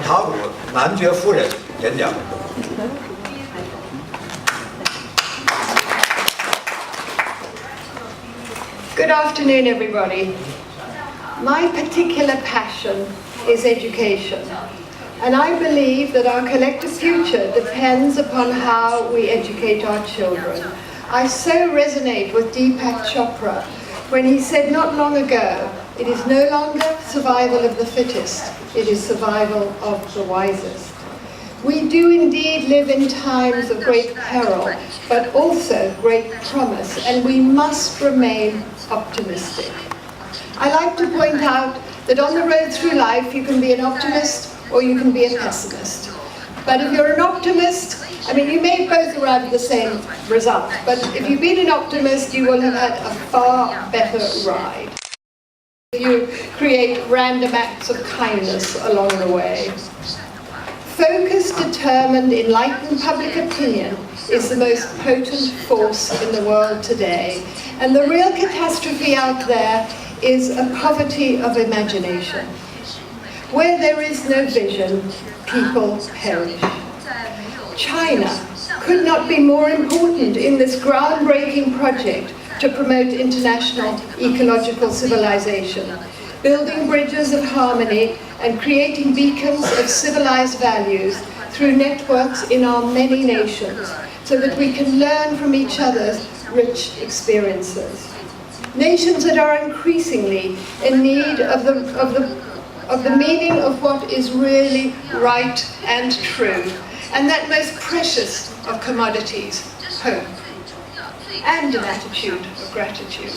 塔古男爵夫人演讲。Good afternoon, everybody. My particular passion is education, and I believe that our collective future depends upon how we educate our children. I so resonate with Deepak Chopra when he said not long ago, it is no longer survival of the fittest, it is survival of the wisest. We do indeed live in times of great peril, but also great promise, and we must remain optimistic. I like to point out that on the road through life you can be an optimist or you can be a pessimist. But if you're an optimist, I mean, you may both arrive at the same result, but if you've been an optimist, you will have had a far better ride. You create random acts of kindness along the way. Focused, determined, enlightened public opinion is the most potent force in the world today. And the real catastrophe out there is a poverty of imagination. Where there is no vision, people perish. China could not be more important in this groundbreaking project to promote international ecological civilization, building bridges of harmony and creating beacons of civilized values through networks in our many nations, so that we can learn from each other's rich experiences. Nations that are increasingly in need of the meaning of what is really right and true, and that most precious of commodities, hope, and an attitude of gratitude.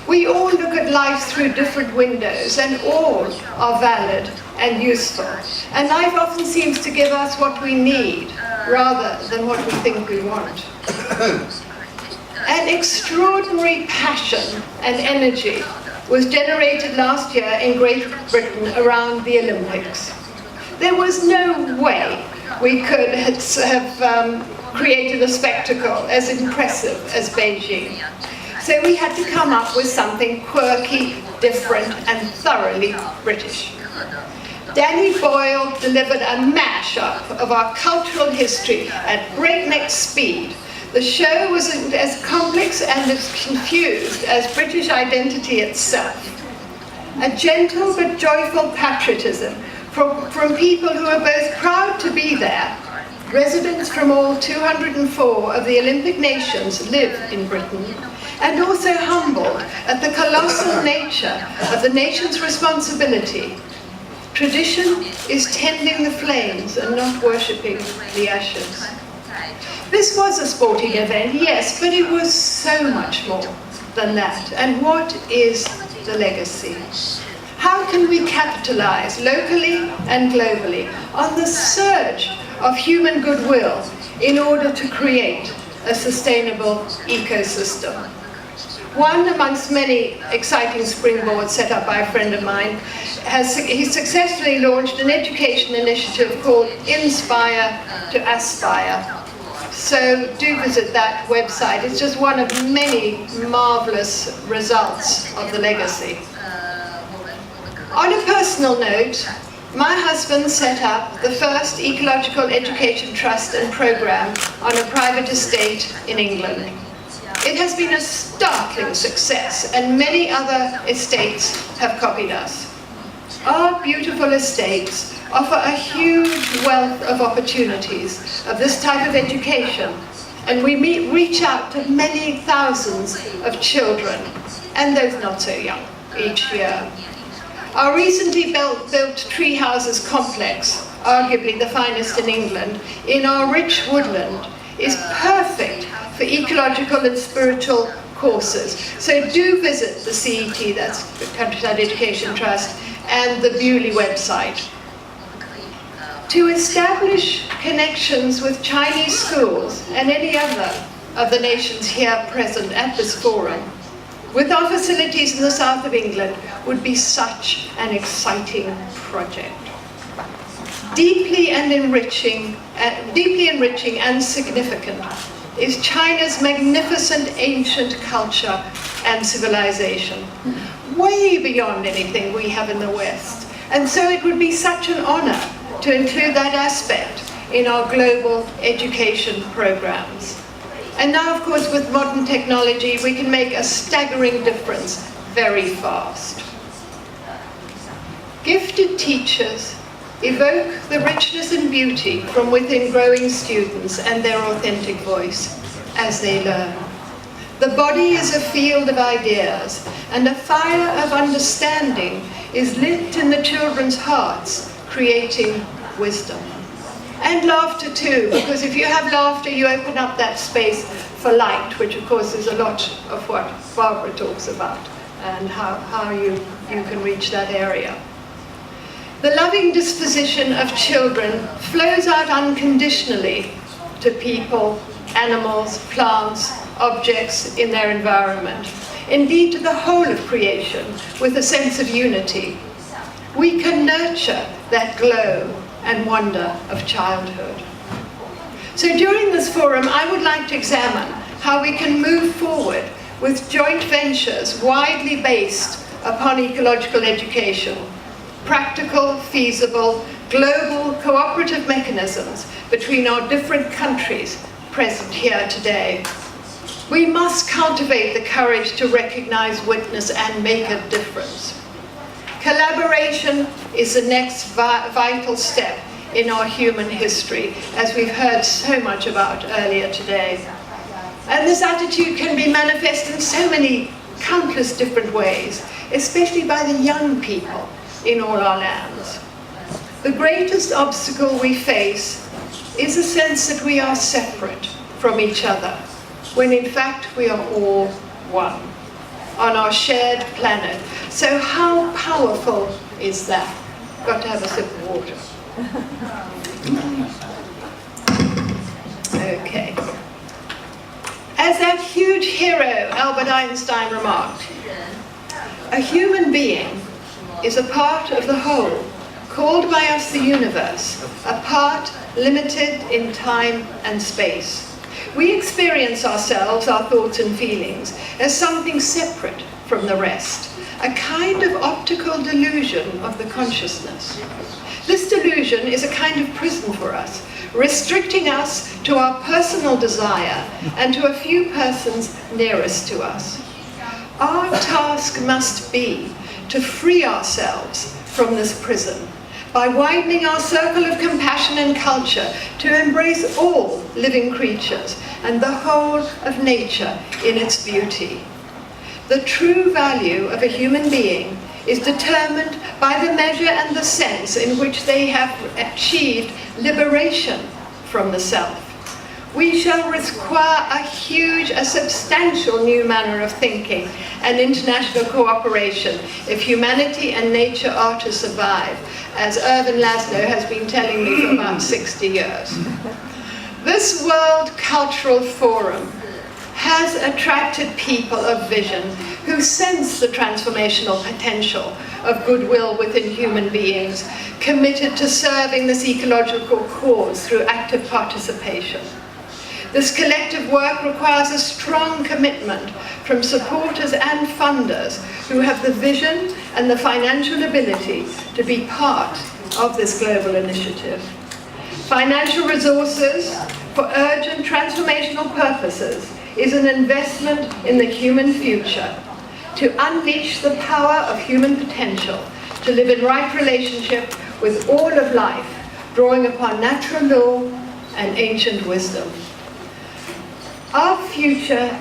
We all look at life through different windows, and all are valid and useful. And life often seems to give us what we need, rather than what we think we want. An extraordinary passion and energy was generated last year in Great Britain around the Olympics. There was no way we could have created a spectacle as impressive as Beijing. So we had to come up with something quirky, different, and thoroughly British. Danny Boyle delivered a mashup of our cultural history at breakneck speed. The show was as complex and as confused as British identity itself. A gentle but joyful patriotism from people who are both proud to be there. Residents from all 204 of the Olympic nations live in Britain, and also humbled at the colossal nature of the nation's responsibility. Tradition is tending the flames and not worshipping the ashes. This was a sporting event, yes, but it was so much more than that. And what is the legacy? How can we capitalize locally and globally on the surge of human goodwill in order to create a sustainable ecosystem? One amongst many exciting springboards set up by a friend of mine, he successfully launched an education initiative called Inspire to Aspire. So do visit that website. It's just one of many marvelous results of the legacy. On a personal note, my husband set up the first ecological education trust and program on a private estate in England. It has been a startling success, and many other estates have copied us. Our beautiful estates offer a huge wealth of opportunities of this type of education, and we reach out to many thousands of children, and those not so young, each year. Our recently built tree houses complex, arguably the finest in England, in our rich woodland, is perfect for ecological and spiritual courses. So do visit the CET, that's the Countryside Education Trust, and the Beaulieu website. To establish connections with Chinese schools and any other of the nations here present at this forum, with our facilities in the south of England, would be such an exciting project. Deeply enriching and significant is China's magnificent ancient culture and civilization, way beyond anything we have in the West. And so it would be such an honor to include that aspect in our global education programs. And now, of course, with modern technology, we can make a staggering difference very fast. Gifted teachers evoke the richness and beauty from within growing students and their authentic voice as they learn. The body is a field of ideas, and a fire of understanding is lit in the children's hearts, creating wisdom. And laughter too, because if you have laughter, you open up that space for light, which of course is a lot of what Barbara talks about, and how you can reach that area. The loving disposition of children flows out unconditionally to people, animals, plants, objects in their environment. Indeed, to the whole of creation, with a sense of unity. We can nurture that glow and wonder of childhood. So during this forum, I would like to examine how we can move forward with joint ventures widely based upon ecological education, practical, feasible, global cooperative mechanisms between our different countries present here today. We must cultivate the courage to recognize, witness, and make a difference. Collaboration is the next vital step in our human history, as we've heard so much about earlier today. And this attitude can be manifest in so many countless different ways, especially by the young people in all our lands. The greatest obstacle we face is a sense that we are separate from each other, when in fact we are all one on our shared planet. So how powerful is that? Got to have a sip of water. Okay. As that huge hero Albert Einstein remarked, a human being is a part of the whole, called by us the universe, a part limited in time and space. We experience ourselves, our thoughts and feelings, as something separate from the rest, a kind of optical delusion of the consciousness. This delusion is a kind of prison for us, restricting us to our personal desire and to a few persons nearest to us. Our task must be to free ourselves from this prison by widening our circle of compassion and culture to embrace all living creatures and the whole of nature in its beauty. The true value of a human being is determined by the measure and the sense in which they have achieved liberation from the self. We shall require a substantial new manner of thinking and international cooperation if humanity and nature are to survive, as Ervin Laszlo has been telling me for about 60 years. This World Cultural Forum has attracted people of vision who sense the transformational potential of goodwill within human beings, committed to serving this ecological cause through active participation. This collective work requires a strong commitment from supporters and funders who have the vision and the financial ability to be part of this global initiative. Financial resources for urgent transformational purposes is an investment in the human future, to unleash the power of human potential, to live in right relationship with all of life, drawing upon natural law and ancient wisdom. Our future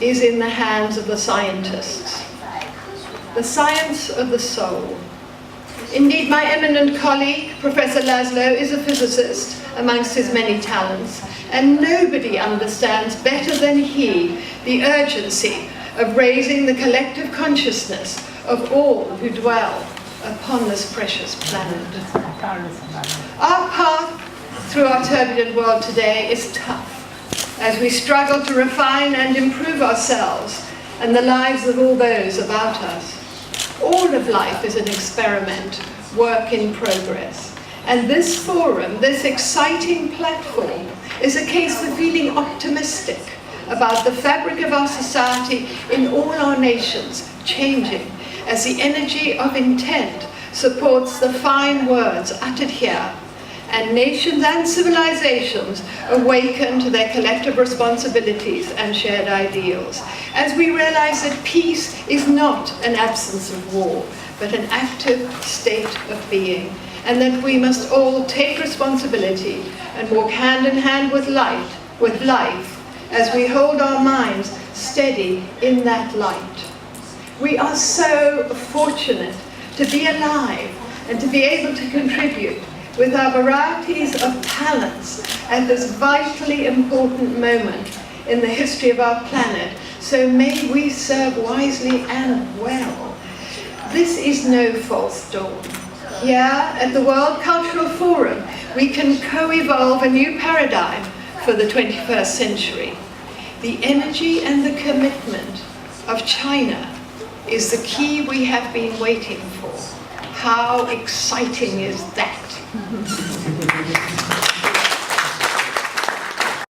is in the hands of the scientists, the science of the soul. Indeed, my eminent colleague, Professor Laszlo, is a physicist amongst his many talents, and nobody understands better than he the urgency of raising the collective consciousness of all who dwell upon this precious planet. Our path through our turbulent world today is tough, as we struggle to refine and improve ourselves and the lives of all those about us. All of life is an experiment, work in progress. And this forum, this exciting platform, is a case for feeling optimistic about the fabric of our society in all our nations changing, as the energy of intent supports the fine words uttered here and nations and civilizations awaken to their collective responsibilities and shared ideals, as we realize that peace is not an absence of war, but an active state of being, and that we must all take responsibility and walk hand in hand with life, as we hold our minds steady in that light. We are so fortunate to be alive and to be able to contribute with our varieties of talents at this vitally important moment in the history of our planet. So may we serve wisely and well. This is no false dawn. Here at the World Cultural Forum, we can co-evolve a new paradigm for the 21st century. The energy and the commitment of China is the key we have been waiting for. How exciting is that?